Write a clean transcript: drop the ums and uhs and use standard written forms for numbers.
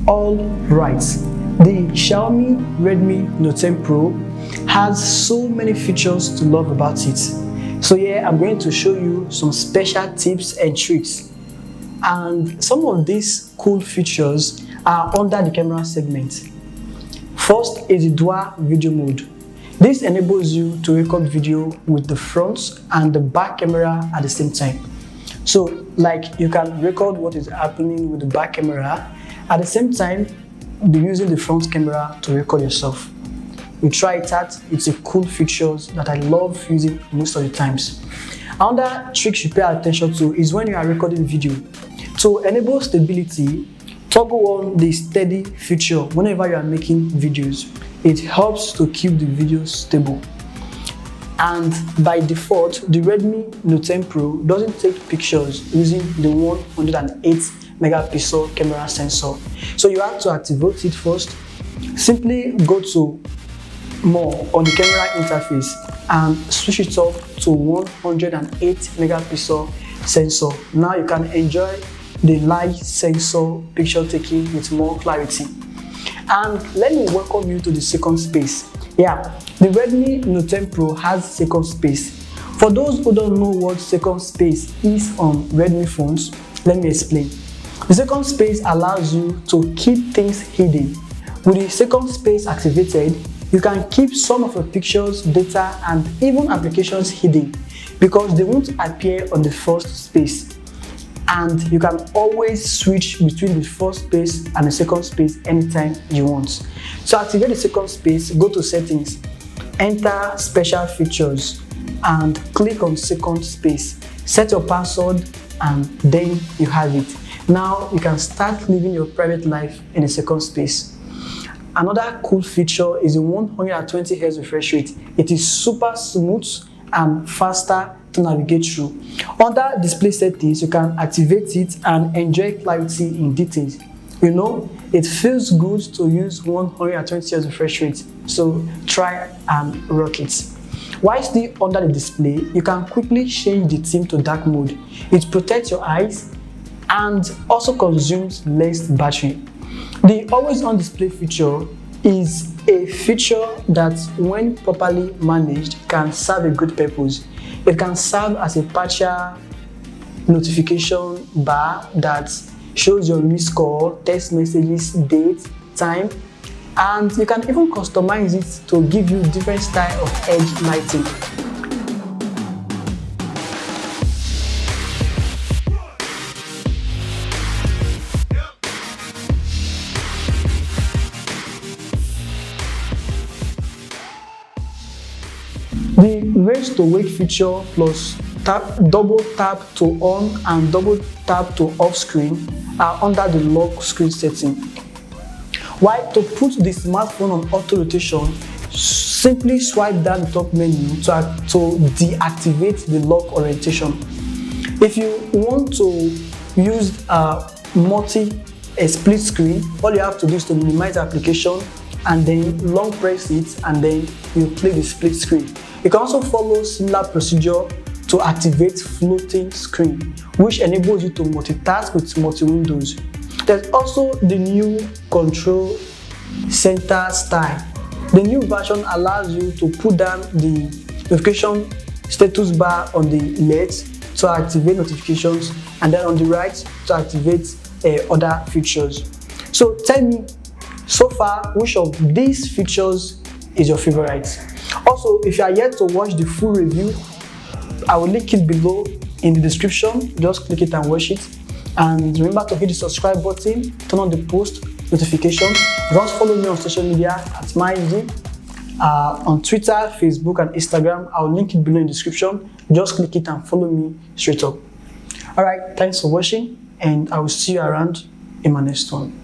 All right, the Xiaomi Redmi Note 10 Pro has so many features to love about it. So yeah, I'm going to show you some special tips and tricks. And some of these cool features are under the camera segment. First is the dual video mode. This enables you to record video with the front and the back camera at the same time. So like you can record what is happening with the back camera at the same time be using the front camera to record yourself. You try it out, it's a cool feature that I love using most of the times. Another trick you pay attention to is when you are recording video. To enable stability, toggle on the steady feature whenever you are making videos. It helps to keep the video stable. And by default, the Redmi Note 10 Pro doesn't take pictures using the 108 megapixel camera sensor. So you have to activate it first. Simply go to More on the camera interface and switch it off to 108 megapixel sensor. Now you can enjoy the live sensor picture taking with more clarity. And let me welcome you to the second space. Yeah, the Redmi Note 10 Pro has second space. For those who don't know what second space is on Redmi phones, let me explain. The second space allows you to keep things hidden. With the second space activated, you can keep some of your pictures, data, and even applications hidden because they won't appear on the first space. And you can always switch between the first space and the second space anytime you want. To activate the second space, go to Settings, enter Special Features, and click on Second Space. Set your password, and then you have it. Now you can start living your private life in the second space. Another cool feature is the 120 Hz refresh rate. It is super smooth and faster to navigate through. Under display settings, you can activate it and enjoy clarity in details. You know, it feels good to use 120 Hz refresh rate, so try and rock it. While still under the display, you can quickly change the theme to dark mode. It protects your eyes and also consumes less battery. The always on display feature is a feature that, when properly managed, can serve a good purpose. It can serve as a partial notification bar that shows your missed call, text messages, date, time, and you can even customize it to give you different style of edge lighting. The raise to wake feature plus double tap to on and double tap to off screen are under the lock screen setting. While to put the smartphone on auto rotation, simply swipe down the top menu to deactivate the lock orientation. If you want to use a split screen, all you have to do is to minimize the application and then long press it, and then you play the split screen. You can also follow similar procedure to activate floating screen, which enables you to multitask with multi-windows. There's also the new control center style. The new version allows you to put down the notification status bar on the left to activate notifications, and then on the right to activate other features. So tell me, so far, which of these features is your favorite? Also, if you are yet to watch the full review, I will link it below in the description. Just click it and watch it. And remember to hit the subscribe button, turn on the post notification. Just follow me on social media at MyZ, on Twitter, Facebook, and Instagram. I will link it below in the description. Just click it and follow me straight up. Alright, thanks for watching, and I will see you around in my next one.